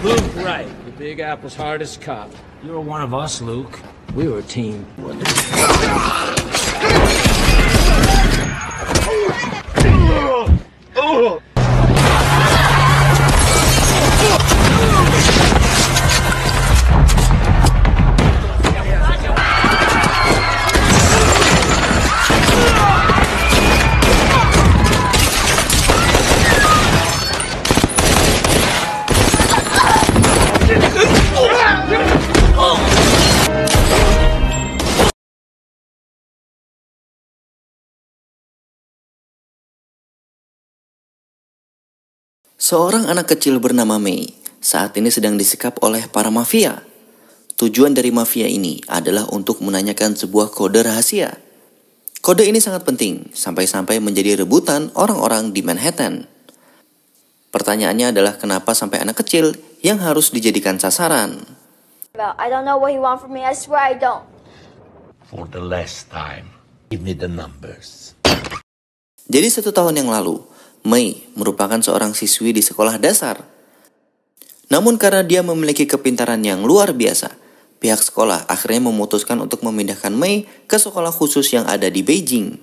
Luke, right. The Big Apple's hardest cop. You were one of us, Luke. We were a team. Seorang anak kecil bernama Mei saat ini sedang disekap oleh para mafia. Tujuan dari mafia ini adalah untuk menanyakan sebuah kode rahasia. Kode ini sangat penting sampai-sampai menjadi rebutan orang-orang di Manhattan. Pertanyaannya adalah kenapa sampai anak kecil yang harus dijadikan sasaran. I don't know what he wants from me. I swear I don't. For the last time, give me the numbers. Jadi 1 tahun yang lalu, Mei merupakan seorang siswi di sekolah dasar. Namun karena dia memiliki kepintaran yang luar biasa, pihak sekolah akhirnya memutuskan untuk memindahkan Mei ke sekolah khusus yang ada di Beijing.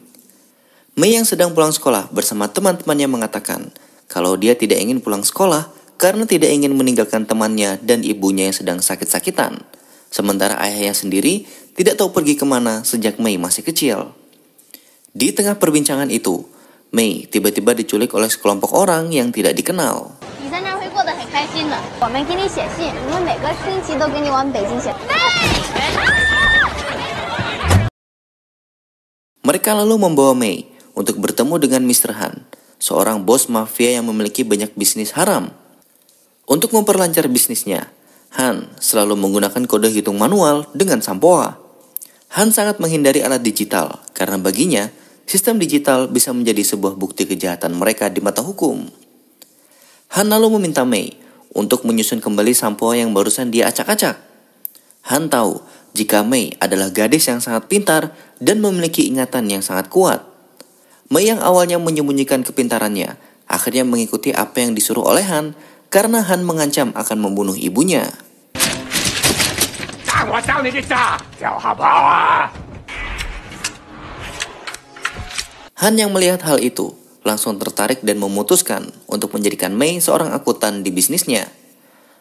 Mei yang sedang pulang sekolah bersama teman-temannya mengatakan kalau dia tidak ingin pulang sekolah karena tidak ingin meninggalkan temannya dan ibunya yang sedang sakit-sakitan. Sementara ayahnya sendiri tidak tahu pergi kemana sejak Mei masih kecil. Di tengah perbincangan itu, Mei tiba-tiba diculik oleh sekelompok orang yang tidak dikenal. Mereka lalu membawa Mei untuk bertemu dengan Mr. Han, seorang bos mafia yang memiliki banyak bisnis haram. Untuk memperlancar bisnisnya, Han selalu menggunakan kode hitung manual dengan Sampoa. Han sangat menghindari alat digital karena baginya sistem digital bisa menjadi sebuah bukti kejahatan mereka di mata hukum. Han lalu meminta Mei untuk menyusun kembali Sampoa yang barusan dia acak-acak. Han tahu jika Mei adalah gadis yang sangat pintar dan memiliki ingatan yang sangat kuat. Mei yang awalnya menyembunyikan kepintarannya, akhirnya mengikuti apa yang disuruh oleh Han karena Han mengancam akan membunuh ibunya. Han yang melihat hal itu langsung tertarik dan memutuskan untuk menjadikan Mei seorang akuntan di bisnisnya.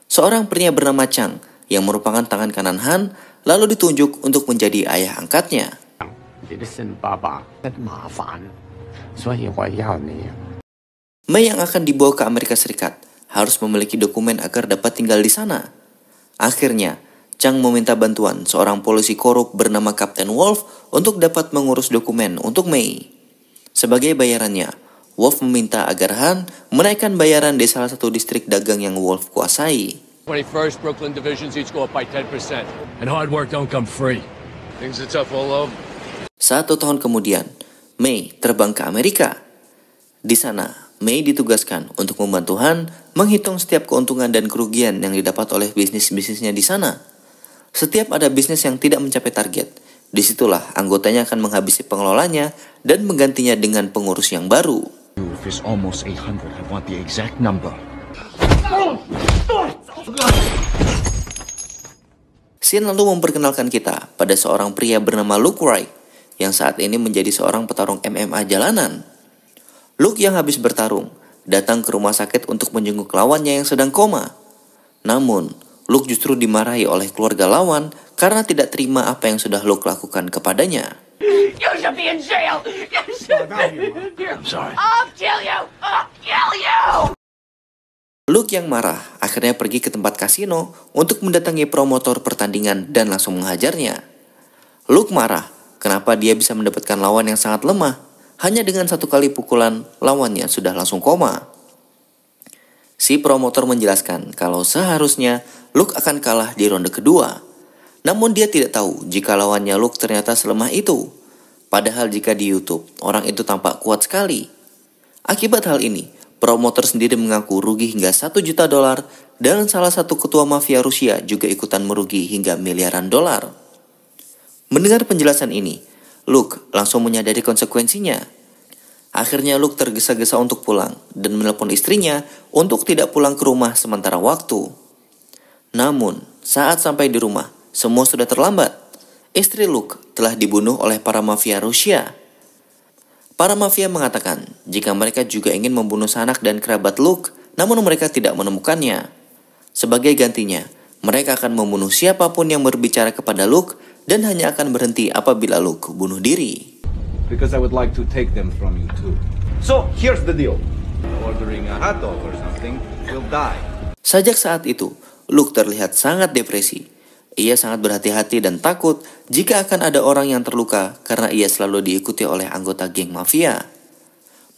Seorang pria bernama Chang yang merupakan tangan kanan Han lalu ditunjuk untuk menjadi ayah angkatnya. Mei yang akan dibawa ke Amerika Serikat harus memiliki dokumen agar dapat tinggal di sana. Akhirnya, Chang meminta bantuan seorang polisi korup bernama Kapten Wolf untuk dapat mengurus dokumen untuk Mei. Sebagai bayarannya, Wolf meminta agar Han menaikkan bayaran di salah satu distrik dagang yang Wolf kuasai. 21st Brooklyn divisions each go up by 10%. And hard work don't come free. Things are tough all over. 1 tahun kemudian, Mei terbang ke Amerika. Di sana, Mei ditugaskan untuk membantu Han menghitung setiap keuntungan dan kerugian yang didapat oleh bisnis-bisnisnya di sana. Setiap ada bisnis yang tidak mencapai target, disitulah anggotanya akan menghabisi pengelolanya dan menggantinya dengan pengurus yang baru. If it's almost 800, I want the exact number. Scene lalu memperkenalkan kita pada seorang pria bernama Luke Wright yang saat ini menjadi seorang petarung MMA jalanan. Luke yang habis bertarung datang ke rumah sakit untuk menjenguk lawannya yang sedang koma. Namun, Luke justru dimarahi oleh keluarga lawan karena tidak terima apa yang sudah Luke lakukan kepadanya. You should be in jail! I'm sorry. I'll kill you! I'll kill you! Luke yang marah akhirnya pergi ke tempat kasino untuk mendatangi promotor pertandingan dan langsung menghajarnya. Luke marah kenapa dia bisa mendapatkan lawan yang sangat lemah. Hanya dengan 1 kali pukulan, lawannya sudah langsung koma. Si promotor menjelaskan kalau seharusnya Luke akan kalah di ronde kedua. Namun dia tidak tahu jika lawannya Luke ternyata selemah itu. Padahal jika di YouTube, orang itu tampak kuat sekali. Akibat hal ini, promotor sendiri mengaku rugi hingga $1 juta dan salah satu ketua mafia Rusia juga ikutan merugi hingga miliaran dolar. Mendengar penjelasan ini, Luke langsung menyadari konsekuensinya. Akhirnya Luke tergesa-gesa untuk pulang dan menelpon istrinya untuk tidak pulang ke rumah sementara waktu. Namun, saat sampai di rumah, semua sudah terlambat. Istri Luke telah dibunuh oleh para mafia Rusia. Para mafia mengatakan jika mereka juga ingin membunuh sanak dan kerabat Luke, namun mereka tidak menemukannya. Sebagai gantinya, mereka akan membunuh siapapun yang berbicara kepada Luke dan hanya akan berhenti apabila Luke bunuh diri. Because I would like to take them from you too. So, here's the deal. Ordering a hot dog or something, you'll die. Sejak saat itu, Luke terlihat sangat depresi. Ia sangat berhati-hati dan takut jika akan ada orang yang terluka karena ia selalu diikuti oleh anggota geng mafia.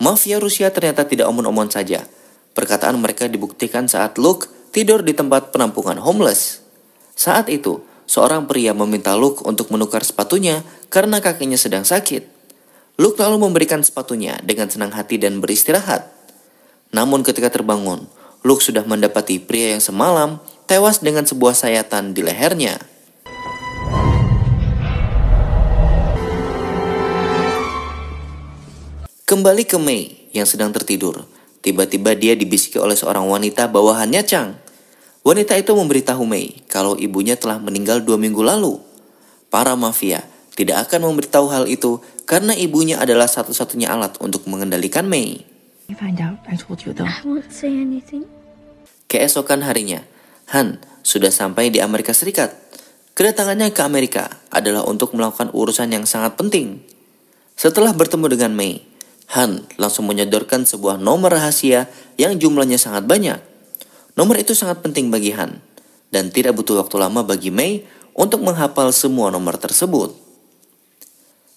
Mafia Rusia ternyata tidak omon-omon saja. Perkataan mereka dibuktikan saat Luke tidur di tempat penampungan homeless. Saat itu, seorang pria meminta Luke untuk menukar sepatunya karena kakinya sedang sakit. Luke lalu memberikan sepatunya dengan senang hati dan beristirahat. Namun ketika terbangun, Luke sudah mendapati pria yang semalam tewas dengan sebuah sayatan di lehernya. Kembali ke Mei yang sedang tertidur. Tiba-tiba dia dibisiki oleh seorang wanita bawahannya Chang. Wanita itu memberitahu Mei kalau ibunya telah meninggal 2 minggu lalu. Para mafia tidak akan memberitahu hal itu karena ibunya adalah satu-satunya alat untuk mengendalikan Mei. You find out I told you though. I won't say anything. Keesokan harinya, Han sudah sampai di Amerika Serikat. Kedatangannya ke Amerika adalah untuk melakukan urusan yang sangat penting. Setelah bertemu dengan Mei, Han langsung menyodorkan sebuah nomor rahasia yang jumlahnya sangat banyak. Nomor itu sangat penting bagi Han, dan tidak butuh waktu lama bagi Mei untuk menghafal semua nomor tersebut.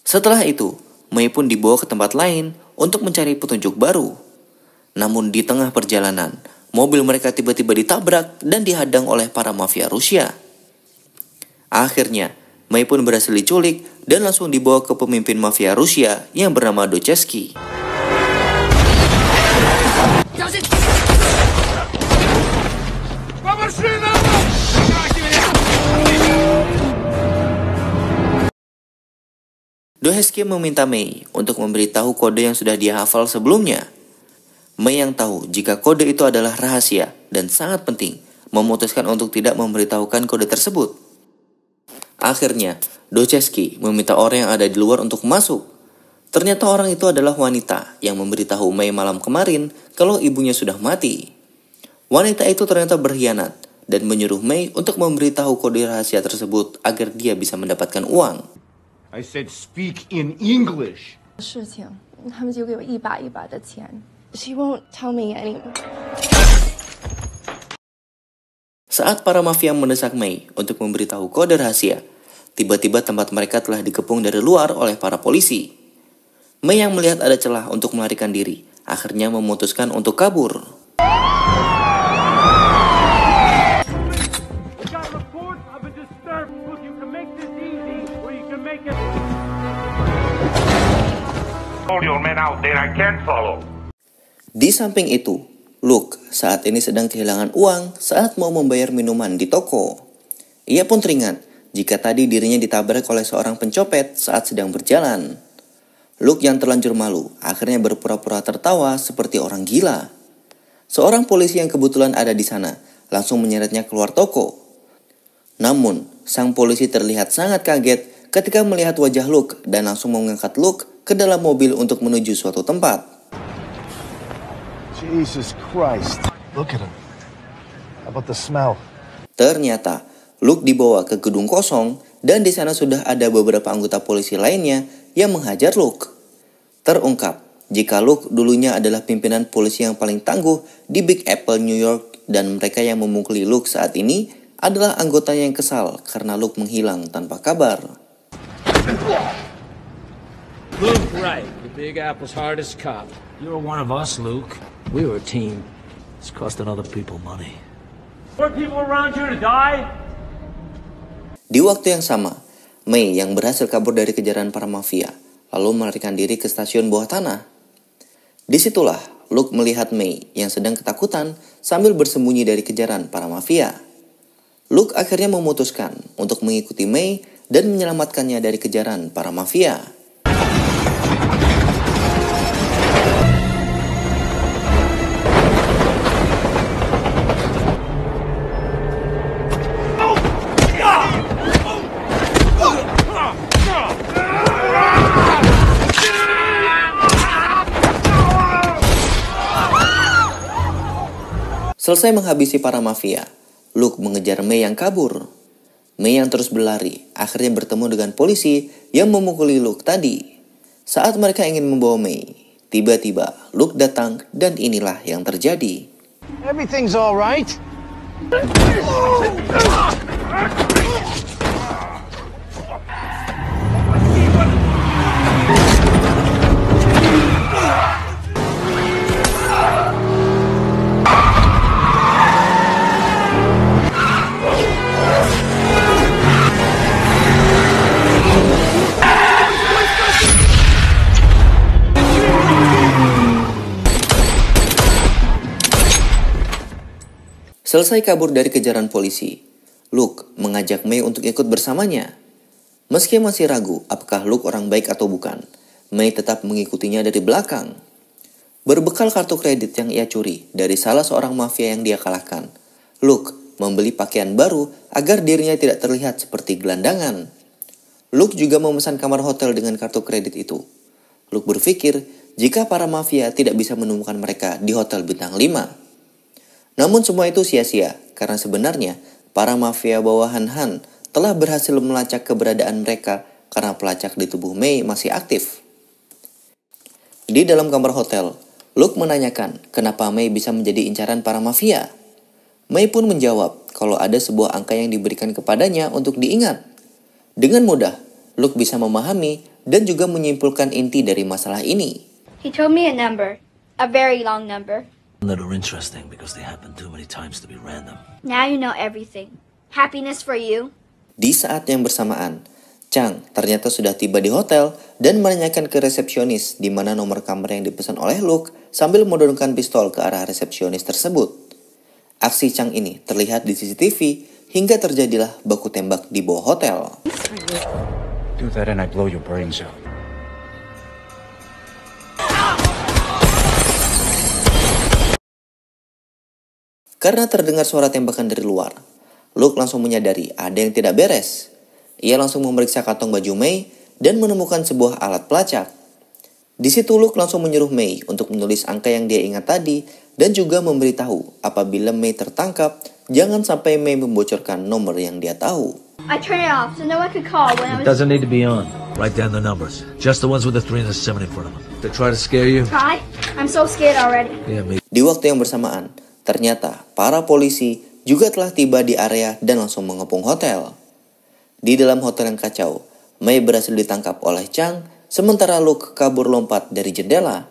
Setelah itu, Mei pun dibawa ke tempat lain untuk mencari petunjuk baru. Namun di tengah perjalanan, mobil mereka tiba-tiba ditabrak dan dihadang oleh para mafia Rusia. Akhirnya, Mei pun berhasil diculik dan langsung dibawa ke pemimpin mafia Rusia yang bernama Dochesky. Dochesky meminta Mei untuk memberitahu kode yang sudah dia hafal sebelumnya. Mei yang tahu jika kode itu adalah rahasia dan sangat penting, memutuskan untuk tidak memberitahukan kode tersebut. Akhirnya, Dochesky meminta orang yang ada di luar untuk masuk. Ternyata orang itu adalah wanita yang memberitahu Mei malam kemarin kalau ibunya sudah mati. Wanita itu ternyata berkhianat dan menyuruh Mei untuk memberitahu kode rahasia tersebut agar dia bisa mendapatkan uang. I said speak in English. 事情，他们就给我一把一把的钱。She won't tell me anymore. Saat para mafia mendesak Mei untuk memberitahu kode rahasia, tiba-tiba tempat mereka telah dikepung dari luar oleh para polisi. Mei yang melihat ada celah untuk melarikan diri, akhirnya memutuskan untuk kabur. Di samping itu, Luke saat ini sedang kehilangan uang saat mau membayar minuman di toko. Ia pun teringat jika tadi dirinya ditabrak oleh seorang pencopet saat sedang berjalan. Luke yang terlanjur malu akhirnya berpura-pura tertawa seperti orang gila. Seorang polisi yang kebetulan ada di sana langsung menyeretnya keluar toko. Namun, sang polisi terlihat sangat kaget ketika melihat wajah Luke dan langsung mengangkat Luke ke dalam mobil untuk menuju suatu tempat. Jesus Christ. Look at him. How about the smell? Ternyata, Luke dibawa ke gedung kosong dan di sana sudah ada beberapa anggota polisi lainnya yang menghajar Luke. Terungkap jika Luke dulunya adalah pimpinan polisi yang paling tangguh di Big Apple, New York, dan mereka yang memukuli Luke saat ini adalah anggotanya yang kesal karena Luke menghilang tanpa kabar. Luke Wright, the Big Apple's hardest cop. You were one of us, Luke. We were a team. It's costing other people money. More people around here to die? Di waktu yang sama, Mei yang berhasil kabur dari kejaran para mafia, lalu melarikan diri ke stasiun bawah tanah. Disitulah Luke melihat Mei yang sedang ketakutan sambil bersembunyi dari kejaran para mafia. Luke akhirnya memutuskan untuk mengikuti Mei dan menyelamatkannya dari kejaran para mafia. Selesai menghabisi para mafia, Luke mengejar Mei yang kabur. Mei yang terus berlari akhirnya bertemu dengan polisi yang memukuli Luke tadi. Saat mereka ingin membawa Mei, tiba-tiba Luke datang dan inilah yang terjadi. Everything's all right. Selesai kabur dari kejaran polisi, Luke mengajak Mei untuk ikut bersamanya. Meski masih ragu apakah Luke orang baik atau bukan, Mei tetap mengikutinya dari belakang. Berbekal kartu kredit yang ia curi dari salah seorang mafia yang dia kalahkan, Luke membeli pakaian baru agar dirinya tidak terlihat seperti gelandangan. Luke juga memesan kamar hotel dengan kartu kredit itu. Luke berpikir jika para mafia tidak bisa menemukan mereka di hotel bintang 5. Namun semua itu sia-sia karena sebenarnya para mafia bawahan Han telah berhasil melacak keberadaan mereka karena pelacak di tubuh Mei masih aktif. Di dalam kamar hotel, Luke menanyakan kenapa Mei bisa menjadi incaran para mafia. Mei pun menjawab kalau ada sebuah angka yang diberikan kepadanya untuk diingat. Dengan mudah, Luke bisa memahami dan juga menyimpulkan inti dari masalah ini. He told me a number, a very long number. That are interesting because they happen too many times to be random. Now you know everything. Happiness for you. Di saat yang bersamaan, Chang ternyata sudah tiba di hotel dan menanyakan ke resepsionis di mana nomor kamar yang dipesan oleh Luke sambil menurunkan pistol ke arah resepsionis tersebut. Aksi Chang ini terlihat di CCTV hingga terjadilah baku tembak di bawah hotel. Do that and I blow your brains out. Karena terdengar suara tembakan dari luar, Luke langsung menyadari ada yang tidak beres. Ia langsung memeriksa kantong baju Mei dan menemukan sebuah alat pelacak. Di situ Luke langsung menyuruh Mei untuk menulis angka yang dia ingat tadi dan juga memberitahu apabila Mei tertangkap, jangan sampai Mei membocorkan nomor yang dia tahu. I turned it off so no one could call when I was... Doesn't need to be on. Write down the numbers. Just the ones with the 3 and the 7 in front of them. To try to scare you? Try? I'm so scared already. Yeah, me. Di waktu yang bersamaan, ternyata para polisi juga telah tiba di area dan langsung mengepung hotel. Di dalam hotel yang kacau, Mei berhasil ditangkap oleh Chang, sementara Luke kabur lompat dari jendela.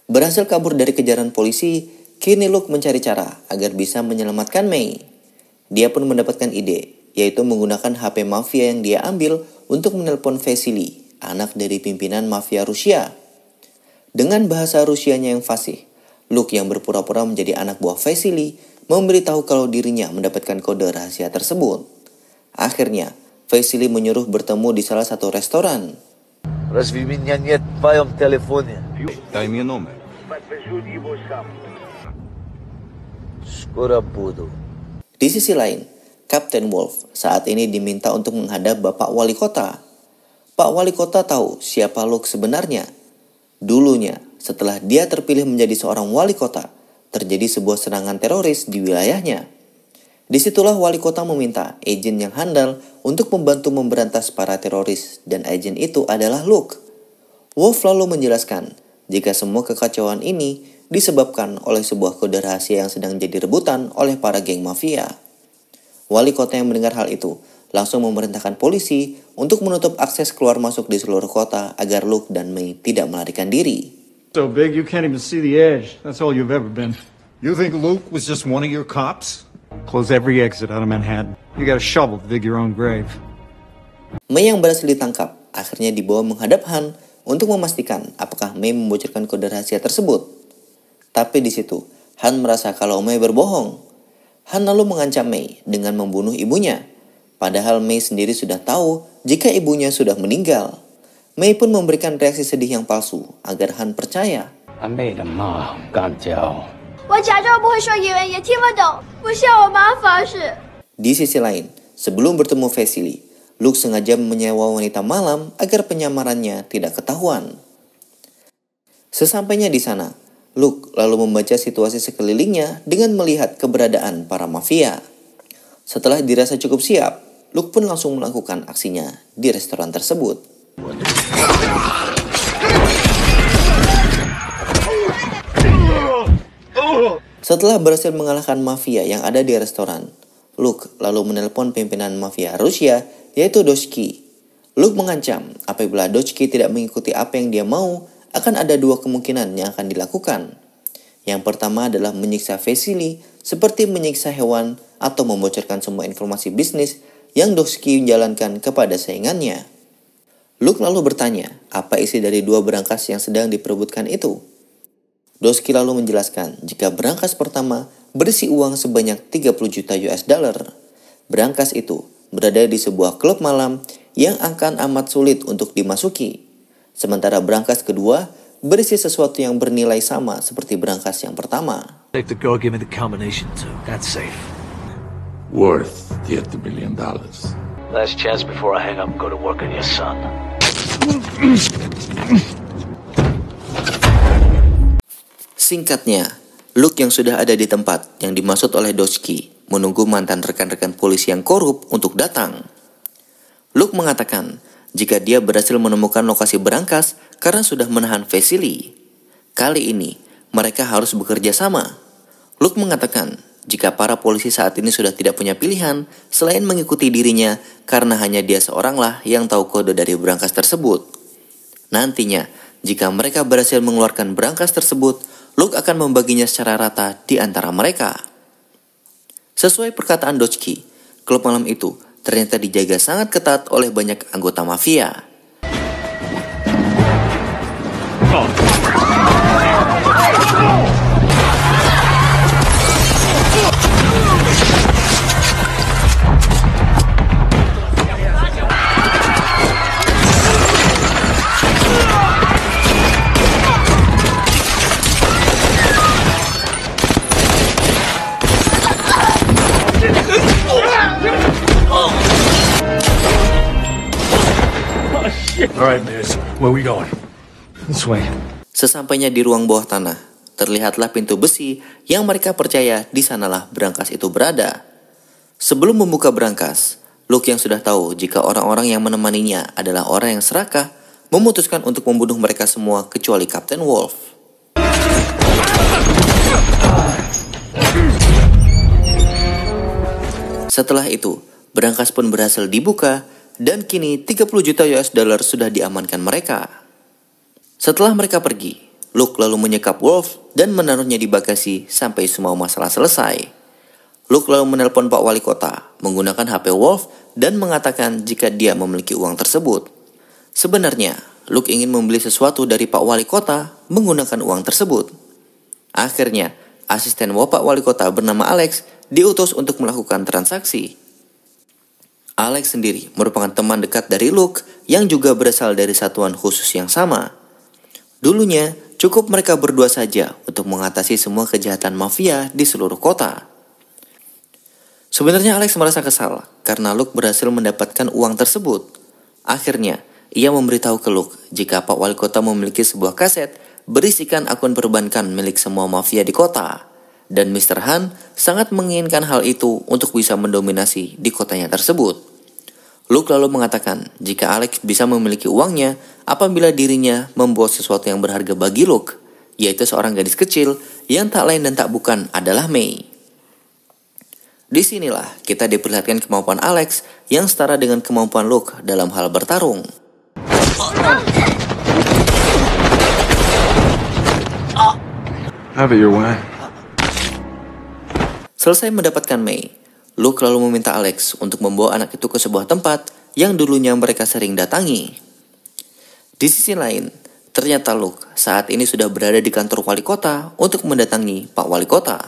Berhasil kabur dari kejaran polisi, kini Luke mencari cara agar bisa menyelamatkan Mei. Dia pun mendapatkan ide, yaitu menggunakan HP mafia yang dia ambil untuk menelpon Vasily, anak dari pimpinan mafia Rusia. Dengan bahasa Rusianya yang fasih, Luke yang berpura-pura menjadi anak buah Vasily memberitahu kalau dirinya mendapatkan kode rahasia tersebut. Akhirnya, Vasily menyuruh bertemu di salah satu restoran. Разве меня нет в твоем телефоне? Дай мне номер. Скоро буду. Di sisi lain, Kapten Wolf saat ini diminta untuk menghadap Bapak Wali Kota. Pak Wali Kota tahu siapa Luke sebenarnya. Dulunya, setelah dia terpilih menjadi seorang wali kota, terjadi sebuah serangan teroris di wilayahnya. Disitulah wali kota meminta agen yang handal untuk membantu memberantas para teroris dan agen itu adalah Luke. Wolf lalu menjelaskan jika semua kekacauan ini disebabkan oleh sebuah kode rahasia yang sedang jadi rebutan oleh para geng mafia. Wali kota yang mendengar hal itu langsung memerintahkan polisi untuk menutup akses keluar masuk di seluruh kota agar Luke dan Mei tidak melarikan diri. So big you can't even see the edge. That's all you've ever been. You think Luke was just one of your cops? Close every exit out of Manhattan. You got a shovel to dig your own grave. Mei yang berhasil ditangkap akhirnya dibawa menghadap Han untuk memastikan apakah Mei membocorkan kode rahasia tersebut. Tapi di situ, Han merasa kalau Mei berbohong. Han lalu mengancam Mei dengan membunuh ibunya. Padahal Mei sendiri sudah tahu jika ibunya sudah meninggal. Mei pun memberikan reaksi sedih yang palsu agar Han percaya. I made a mom, can't tell. 我假装不会说英文，也听不懂，不向我妈发誓。 Di sisi lain, sebelum bertemu Vasily, Luke sengaja menyewa wanita malam agar penyamarannya tidak ketahuan. Sesampainya di sana, Luke lalu membaca situasi sekelilingnya dengan melihat keberadaan para mafia. Setelah dirasa cukup siap, Luke pun langsung melakukan aksinya di restoran tersebut. Setelah berhasil mengalahkan mafia yang ada di restoran, Luke lalu menelpon pimpinan mafia Rusia, yaitu Doshki. Luke mengancam apabila Doshki tidak mengikuti apa yang dia mau, akan ada dua kemungkinan yang akan dilakukan. Yang pertama adalah menyiksa Vasily seperti menyiksa hewan atau membocorkan semua informasi bisnis yang Doshki jalankan kepada saingannya. Luke lalu bertanya apa isi dari dua berangkas yang sedang diperebutkan itu. Doshki lalu menjelaskan jika berangkas pertama berisi uang sebanyak 30 juta US dollar. Berangkas itu berada di sebuah klub malam yang akan amat sulit untuk dimasuki. Sementara berangkas kedua berisi sesuatu yang bernilai sama seperti berangkas yang pertama. Take the go, give me the combination too. That's safe. Worth $30 million. Last chance before I hang up and go to work on your son. Singkatnya, Luke yang sudah ada di tempat yang dimaksud oleh Doshki menunggu mantan rekan-rekan polisi yang korup untuk datang. Luke mengatakan jika dia berhasil menemukan lokasi berangkas karena sudah menahan Vasily. Kali ini, mereka harus bekerja sama. Luke mengatakan jika para polisi saat ini sudah tidak punya pilihan selain mengikuti dirinya karena hanya dia seoranglah yang tahu kode dari berangkas tersebut. Nantinya, jika mereka berhasil mengeluarkan berangkas tersebut, Luke akan membaginya secara rata di antara mereka. Sesuai perkataan Doshki, klub malam itu ternyata dijaga sangat ketat oleh banyak anggota mafia. Alright, Miz, where we going? This way. Sesampainya di ruang bawah tanah, terlihatlah pintu besi yang mereka percaya di sanalah berangkas itu berada. Sebelum membuka berangkas, Luke yang sudah tahu jika orang-orang yang menemaninya adalah orang yang serakah, memutuskan untuk membunuh mereka semua kecuali Kapten Wolf. Setelah itu, berangkas pun berhasil dibuka dan kini 30 juta US dollar sudah diamankan mereka. Setelah mereka pergi, Luke lalu menyekap Wolf dan menaruhnya di bagasi sampai semua masalah selesai. Luke lalu menelpon Pak Wali Kota menggunakan HP Wolf dan mengatakan jika dia memiliki uang tersebut. Sebenarnya, Luke ingin membeli sesuatu dari Pak Wali Kota menggunakan uang tersebut. Akhirnya, asisten Pak Wali Kota bernama Alex diutus untuk melakukan transaksi. Alex sendiri merupakan teman dekat dari Luke yang juga berasal dari satuan khusus yang sama. Dulunya, cukup mereka berdua saja untuk mengatasi semua kejahatan mafia di seluruh kota. Sebenarnya Alex merasa kesal karena Luke berhasil mendapatkan uang tersebut. Akhirnya, ia memberitahu ke Luke jika Pak Wali Kota memiliki sebuah kaset berisikan akun perbankan milik semua mafia di kota. Dan Mr. Han sangat menginginkan hal itu untuk bisa mendominasi di kotanya tersebut. Luke lalu mengatakan jika Alex bisa memiliki uangnya apabila dirinya membuat sesuatu yang berharga bagi Luke, yaitu seorang gadis kecil yang tak lain dan tak bukan adalah Mei. Disinilah kita diperlihatkan kemampuan Alex yang setara dengan kemampuan Luke dalam hal bertarung. Have it your way. Selesai mendapatkan Mei, Luke lalu meminta Alex untuk membawa anak itu ke sebuah tempat yang dulunya mereka sering datangi. Di sisi lain, Ternyata Luke saat ini sudah berada di kantor wali kota untuk mendatangi Pak Wali Kota.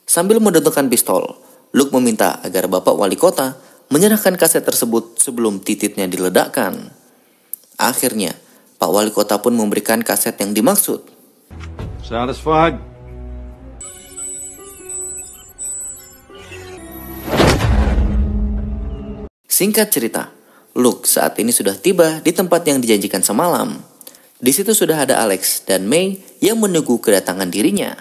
Sambil mendentukkan pistol, Luke meminta agar Bapak Wali Kota menyerahkan kaset tersebut sebelum titiknya diledakkan. Akhirnya, Pak Wali Kota pun memberikan kaset yang dimaksud. Satisfied? Singkat cerita, Luke saat ini sudah tiba di tempat yang dijanjikan semalam. Di situ sudah ada Alex dan May yang menunggu kedatangan dirinya.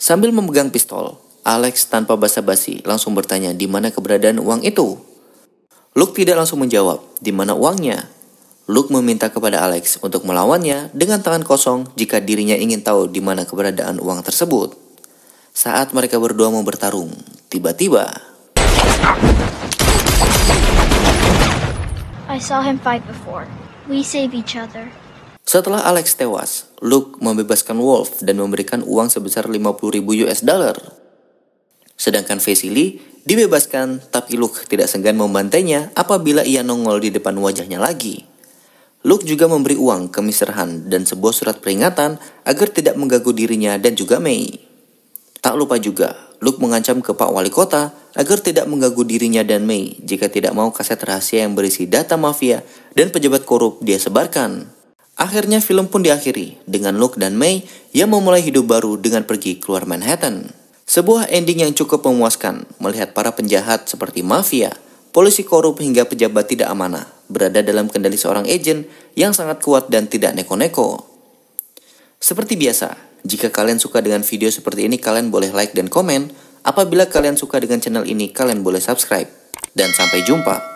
Sambil memegang pistol, Alex tanpa basa-basi langsung bertanya di mana keberadaan uang itu. Luke tidak langsung menjawab di mana uangnya. Luke meminta kepada Alex untuk melawannya dengan tangan kosong jika dirinya ingin tahu di mana keberadaan uang tersebut. Saat mereka berdua mau bertarung, tiba-tiba I saw him fight before. We save each other. setelah Alex tewas, Luke membebaskan Wolf dan memberikan uang sebesar 50.000 US dollar. Sedangkan Vasily dibebaskan, tapi Luke tidak segan membantainya apabila ia nongol di depan wajahnya lagi. Luke juga memberi uang ke Mr. Han dan sebuah surat peringatan agar tidak mengganggu dirinya dan juga May. Tak lupa juga, Luke mengancam ke Pak Wali Kota agar tidak mengganggu dirinya dan May jika tidak mau kaset rahasia yang berisi data mafia dan pejabat korup dia sebarkan. Akhirnya film pun diakhiri dengan Luke dan May yang memulai hidup baru dengan pergi keluar Manhattan. Sebuah ending yang cukup memuaskan melihat para penjahat seperti mafia, polisi korup hingga pejabat tidak amanah berada dalam kendali seorang agen yang sangat kuat dan tidak neko-neko. Seperti biasa, jika kalian suka dengan video seperti ini, kalian boleh like dan komen. Apabila kalian suka dengan channel ini, kalian boleh subscribe. Dan sampai jumpa.